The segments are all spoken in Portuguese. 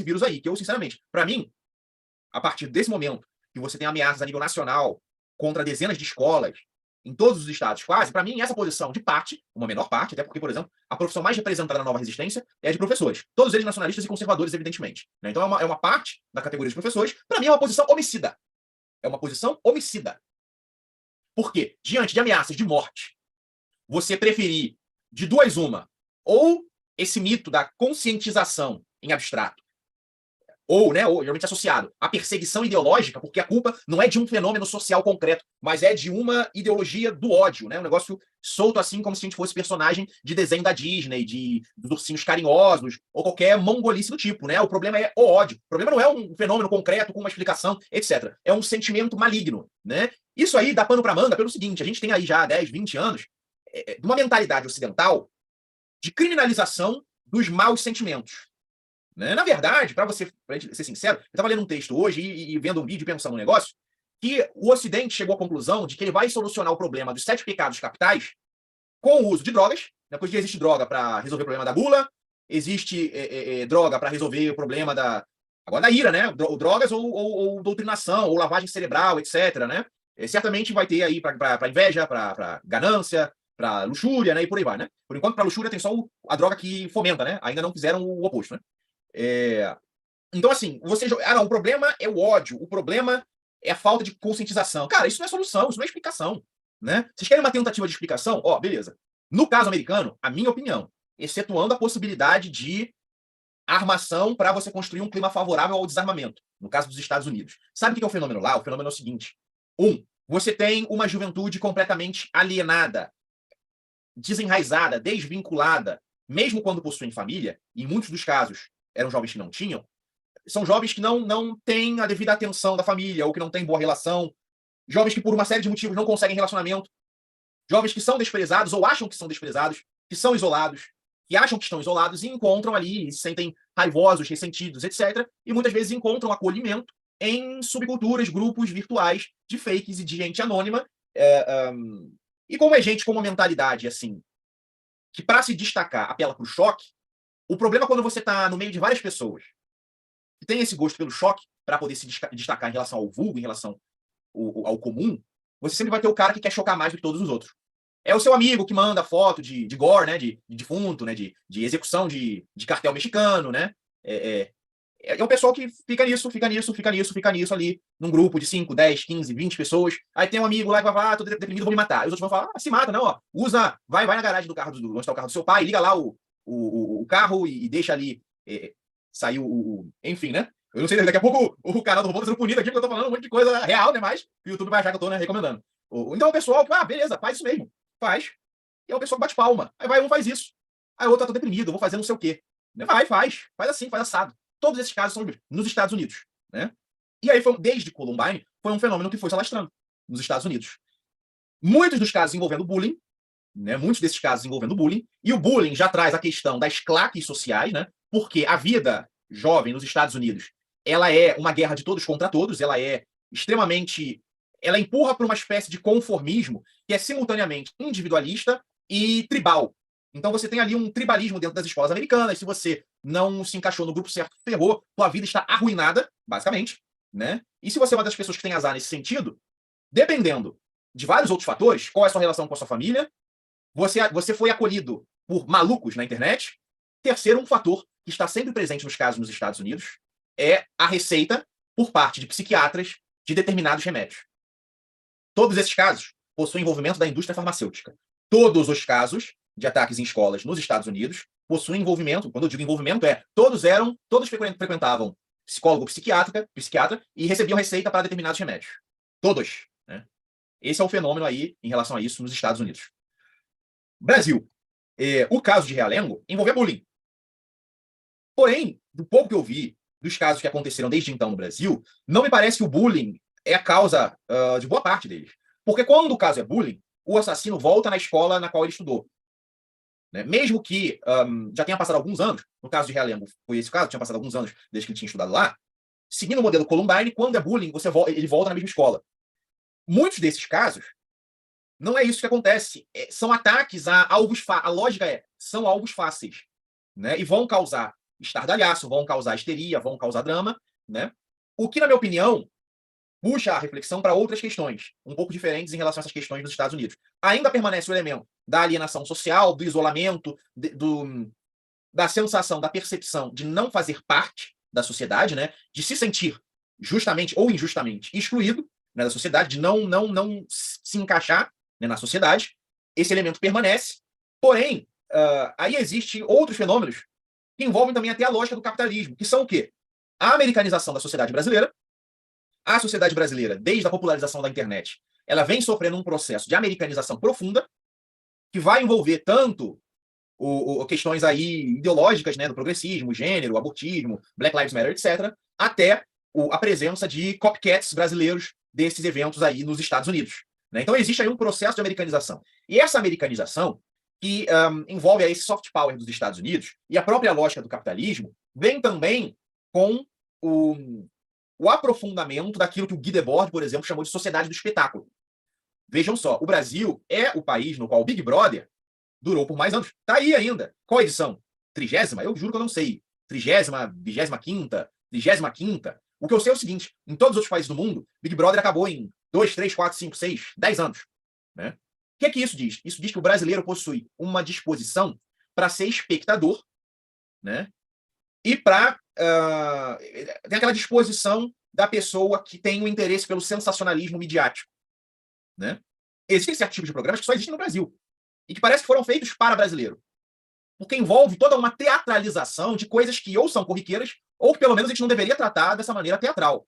vírus aí, que eu, sinceramente, para mim, a partir desse momento que você tem ameaças a nível nacional contra dezenas de escolas, em todos os estados quase, para mim, essa posição de parte, uma menor parte, até porque, por exemplo, a profissão mais representada na nova resistência é a de professores. Todos eles nacionalistas e conservadores, evidentemente. Né? Então é uma parte da categoria de professores, para mim é uma posição homicida. É uma posição homicida. Por quê? Diante de ameaças de morte, você preferir de duas uma, ou esse mito da conscientização em abstrato, ou geralmente associado à perseguição ideológica, porque a culpa não é de um fenômeno social concreto, mas é de uma ideologia do ódio, né? Um negócio solto assim, como se a gente fosse personagem de desenho da Disney, dos ursinhos carinhosos, ou qualquer mongolice do tipo, né? O problema é o ódio. O problema não é um fenômeno concreto com uma explicação, etc. É um sentimento maligno, né? Isso aí dá pano para manga pelo seguinte, a gente tem aí já 10, 20 anos de uma mentalidade ocidental de criminalização dos maus sentimentos. Né? Na verdade, para ser sincero, eu estava lendo um texto hoje e vendo um vídeo e pensando num negócio, que o Ocidente chegou à conclusão de que ele vai solucionar o problema dos 7 pecados capitais com o uso de drogas, né? Porque existe droga para resolver o problema da gula, existe droga para resolver o problema agora da ira, né? Drogas ou doutrinação, ou lavagem cerebral, etc. Né? Certamente vai ter aí para inveja, para ganância, para luxúria, né? E por aí vai, né? Por enquanto, para luxúria tem só a droga que fomenta, né? Ainda não fizeram o oposto, né? Então, assim, não, o problema é o ódio, o problema é a falta de conscientização. Cara, isso não é solução, isso não é explicação. Né? Vocês querem uma tentativa de explicação? Ó, beleza. No caso americano, a minha opinião, excetuando a possibilidade de armação para você construir um clima favorável ao desarmamento, no caso dos Estados Unidos. Sabe o que é o fenômeno lá? O fenômeno é o seguinte: você tem uma juventude completamente alienada, desenraizada, desvinculada, mesmo quando possuem família, e em muitos dos casos eram jovens que não tinham, são jovens que não têm a devida atenção da família, ou que não têm boa relação, jovens que por uma série de motivos não conseguem relacionamento, jovens que são desprezados ou acham que são desprezados, que são isolados, que acham que estão isolados e encontram ali, se sentem raivosos, ressentidos, etc. E muitas vezes encontram acolhimento em subculturas, grupos virtuais de fakes e de gente anônima. E como é gente com uma mentalidade assim, que para se destacar apela para o choque, o problema é quando você está no meio de várias pessoas que têm esse gosto pelo choque para poder se destacar em relação ao vulgo, em relação ao comum, você sempre vai ter o cara que quer chocar mais do que todos os outros. É o seu amigo que manda foto de gore, né, de defunto, né, de execução de cartel mexicano, né? É o pessoal que fica nisso ali, num grupo de 5, 10, 15, 20 pessoas. Aí tem um amigo lá que vai falar, tô deprimido, vou me matar. E os outros vão falar, se mata, não, ó. Vai na garagem do carro, onde está o carro do seu pai, liga lá o carro e deixa ali sair enfim, né? Eu não sei, daqui a pouco o canal do robô tá sendo punido aqui, porque eu tô falando um monte de coisa real, né? Mas o YouTube vai achar que eu tô, né, recomendando. Então o pessoal, beleza, faz isso mesmo. Faz. E é o pessoal que bate palma. Aí vai um faz isso. Aí o outro tá deprimido, eu vou fazer não sei o quê. Faz assim, faz assado. Todos esses casos são nos Estados Unidos. Né? E aí, desde Columbine, foi um fenômeno que foi se alastrando nos Estados Unidos. Muitos dos casos envolvendo bullying, né? Muitos desses casos envolvendo bullying, e o bullying já traz a questão das claques sociais, né? Porque a vida jovem nos Estados Unidos, ela é uma guerra de todos contra todos, ela é extremamente... Ela empurra para uma espécie de conformismo que é simultaneamente individualista e tribal. Então você tem ali um tribalismo dentro das escolas americanas. Se você não se encaixou no grupo certo, ferrou, tua vida está arruinada, basicamente. Né? E se você é uma das pessoas que tem azar nesse sentido, dependendo de vários outros fatores, qual é a sua relação com a sua família, você foi acolhido por malucos na internet. Terceiro, um fator que está sempre presente nos casos nos Estados Unidos é a receita por parte de psiquiatras de determinados remédios. Todos esses casos possuem envolvimento da indústria farmacêutica. Todos os casos de ataques em escolas nos Estados Unidos possuem envolvimento, quando eu digo envolvimento, todos frequentavam psicólogo psiquiatra e recebiam receita para determinados remédios. Todos. Né? Esse é o fenômeno aí em relação a isso nos Estados Unidos. Brasil. O caso de Realengo envolvia bullying. Porém, do pouco que eu vi dos casos que aconteceram desde então no Brasil, não me parece que o bullying é a causa de boa parte deles. Porque quando o caso é bullying, o assassino volta na escola na qual ele estudou. Né? Mesmo que já tenha passado alguns anos, no caso de Realengo foi esse o caso, tinha passado alguns anos desde que ele tinha estudado lá, seguindo o modelo Columbine, quando é bullying, ele volta na mesma escola. Muitos desses casos, não é isso que acontece. São ataques a alvos fáceis. A lógica são alvos fáceis. Né? E vão causar estardalhaço, vão causar histeria, vão causar drama, né? O que, na minha opinião, puxa a reflexão para outras questões, um pouco diferentes em relação a essas questões dos Estados Unidos. Ainda permanece o elemento da alienação social, do isolamento, da sensação, da percepção de não fazer parte da sociedade, né? De se sentir justamente ou injustamente excluído, né, da sociedade, de não se encaixar, né, na sociedade. Esse elemento permanece. Porém, aí existem outros fenômenos que envolvem também até a lógica do capitalismo, que são o quê? A americanização da sociedade brasileira. A sociedade brasileira, desde a popularização da internet, ela vem sofrendo um processo de americanização profunda, que vai envolver tanto questões aí ideológicas, né, do progressismo, gênero, abortismo, Black Lives Matter, etc., até a presença de copycats brasileiros desses eventos aí nos Estados Unidos. Né? Então existe aí um processo de americanização. E essa americanização, que envolve aí esse soft power dos Estados Unidos e a própria lógica do capitalismo, vem também com o aprofundamento daquilo que o Guy Debord, por exemplo, chamou de sociedade do espetáculo. Vejam só, o Brasil é o país no qual o Big Brother durou por mais anos. Está aí ainda. Qual a edição? 30ª? Eu juro que eu não sei. 30ª, 25ª, 35ª. O que eu sei é o seguinte, em todos os outros países do mundo, Big Brother acabou em 2, 3, 4, 5, 6, 10 anos. Né? O que é que isso diz? Isso diz que o brasileiro possui uma disposição para ser espectador, né? E para tem aquela disposição da pessoa que tem o interesse pelo sensacionalismo midiático. Né? Existem certos tipos de programas que só existem no Brasil e que parece que foram feitos para brasileiro. Porque envolve toda uma teatralização de coisas que ou são corriqueiras ou que pelo menos a gente não deveria tratar dessa maneira teatral.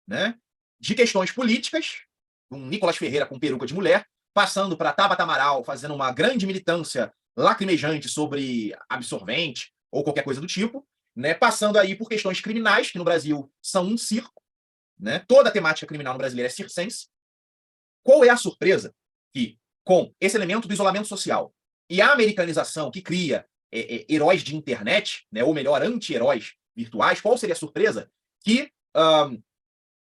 Né? De questões políticas, um Nicolas Ferreira com peruca de mulher, passando para Tabata Amaral fazendo uma grande militância lacrimejante sobre absorvente ou qualquer coisa do tipo, né? Passando aí por questões criminais, que no Brasil são um circo, né? Toda a temática criminal no brasileiro é circense. Qual é a surpresa? Que, com esse elemento do isolamento social e a americanização que cria heróis de internet, né? Ou melhor, anti-heróis virtuais, qual seria a surpresa? Que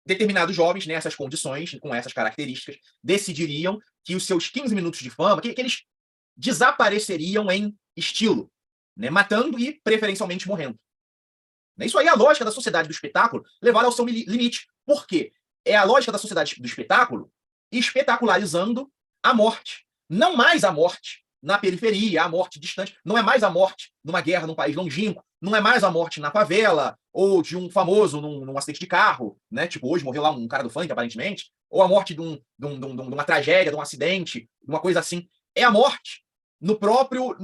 determinados jovens, nessas condições, com essas características, decidiriam que os seus 15 minutos de fama, que eles desapareceriam em estilo, né? Matando e preferencialmente morrendo. Isso aí é a lógica da sociedade do espetáculo levada ao seu limite. Por quê? É a lógica da sociedade do espetáculo espetacularizando a morte. Não mais a morte na periferia, a morte distante. Não é mais a morte numa guerra num país longínquo. Não é mais a morte na favela ou de um famoso num acidente de carro. Né? Tipo, hoje morreu lá um cara do funk, aparentemente. Ou a morte de uma tragédia, de um acidente, uma coisa assim. É a morte no próprio,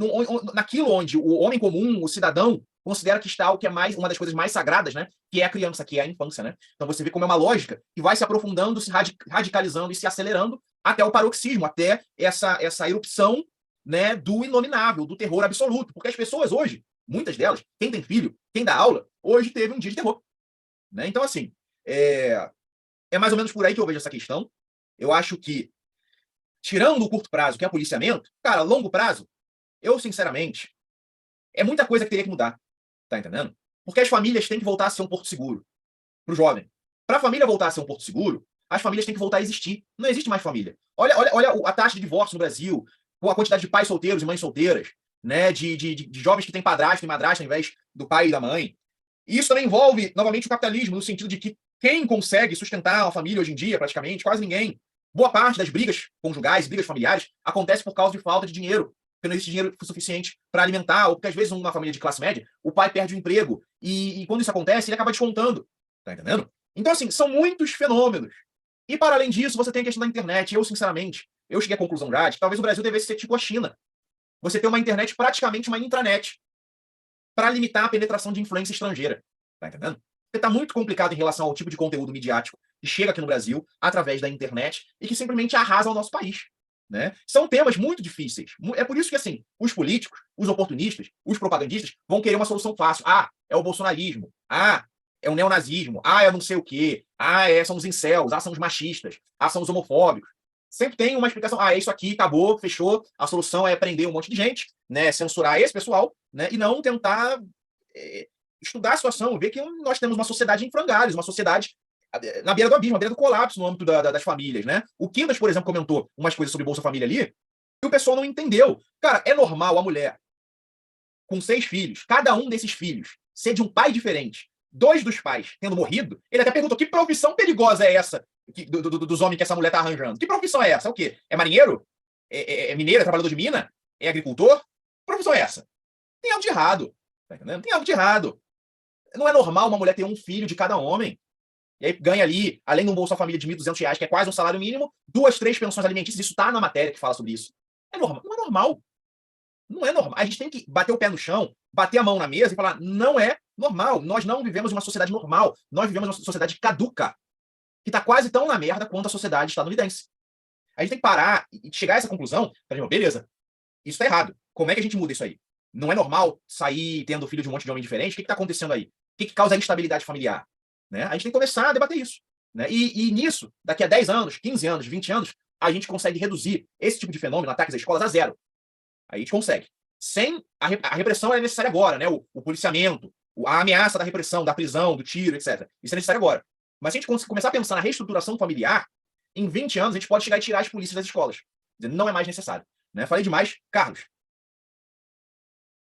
naquilo onde o homem comum, o cidadão, considera que está o que é mais uma das coisas mais sagradas, né? Que é a criança, que é a infância, né? Então você vê como é uma lógica que vai se aprofundando, se radicalizando e se acelerando até o paroxismo, até essa erupção, né, do inominável, do terror absoluto. Porque as pessoas hoje, muitas delas, quem tem filho, quem dá aula, hoje teve um dia de terror. Né? Então, assim, é mais ou menos por aí que eu vejo essa questão. Eu acho que, tirando o curto prazo, que é o policiamento, cara, longo prazo, eu, sinceramente, é muita coisa que teria que mudar. Tá entendendo? Porque as famílias têm que voltar a ser um porto seguro para o jovem. Para a família voltar a ser um porto seguro, as famílias têm que voltar a existir. Não existe mais família. Olha a taxa de divórcio no Brasil, a quantidade de pais solteiros e mães solteiras, né? De jovens que têm padrasto e madrasta ao invés do pai e da mãe. E isso também envolve, novamente, o capitalismo, no sentido de que quem consegue sustentar uma família hoje em dia, praticamente, quase ninguém. Boa parte das brigas conjugais, brigas familiares, acontece por causa de falta de dinheiro. Porque não existe dinheiro suficiente para alimentar, ou porque às vezes uma família de classe média, o pai perde o emprego, e quando isso acontece, ele acaba descontando. Tá entendendo? Então, assim, são muitos fenômenos. E para além disso, você tem a questão da internet. Eu, sinceramente, eu cheguei à conclusão já de que talvez o Brasil devesse ser tipo a China. Você ter uma internet praticamente uma intranet para limitar a penetração de influência estrangeira. Tá entendendo? Porque está muito complicado em relação ao tipo de conteúdo midiático que chega aqui no Brasil através da internet e que simplesmente arrasa o nosso país. Né? São temas muito difíceis. É por isso que, assim, os políticos, os oportunistas, os propagandistas vão querer uma solução fácil. Ah, é o bolsonarismo. Ah, é o neonazismo. Ah, é não sei o quê. Ah, são os incels. Ah, são os machistas. Ah, são os homofóbicos. Sempre tem uma explicação. Ah, é isso aqui, acabou, fechou. A solução é prender um monte de gente, né? Censurar esse pessoal, né? E não tentar estudar a situação, ver que nós temos uma sociedade em frangalhos, uma sociedade na beira do abismo, na beira do colapso no âmbito das famílias, né? O Quintas, por exemplo, comentou umas coisas sobre Bolsa Família ali, e o pessoal não entendeu. Cara, é normal a mulher com 6 filhos, cada um desses filhos ser de um pai diferente, 2 dos pais tendo morrido, ele até perguntou: que profissão perigosa é essa dos homens que essa mulher tá arranjando? Que profissão é essa? É o quê? É marinheiro? É mineiro? É trabalhador de mina? É agricultor? Que profissão é essa? Tem algo de errado. Tá entendendo? Tem algo de errado. Não é normal uma mulher ter um filho de cada homem. E aí ganha ali, além de um Bolsa Família de R$ 1.200, que é quase um salário mínimo, 2, 3 pensões alimentícias. Isso tá na matéria que fala sobre isso. É normal? Não é normal. Não é normal. A gente tem que bater o pé no chão, bater a mão na mesa e falar: não é normal. Nós não vivemos uma sociedade normal. Nós vivemos uma sociedade caduca, que está quase tão na merda quanto a sociedade estadunidense. A gente tem que parar e chegar a essa conclusão. Beleza, isso está errado. Como é que a gente muda isso aí? Não é normal sair tendo filho de um monte de homem diferente? O que está acontecendo aí? O que causa a instabilidade familiar? Né? A gente tem que começar a debater isso. Né? E nisso, daqui a 10 anos, 15 anos, 20 anos, a gente consegue reduzir esse tipo de fenômeno, ataques às escolas, a zero. Aí a gente consegue. Sem a repressão é necessária agora, né? O policiamento, a ameaça da repressão, da prisão, do tiro, etc. Isso é necessário agora. Mas se a gente começar a pensar na reestruturação familiar, em 20 anos a gente pode chegar e tirar as polícias das escolas. Não é mais necessário. Né? Falei demais. Carlos.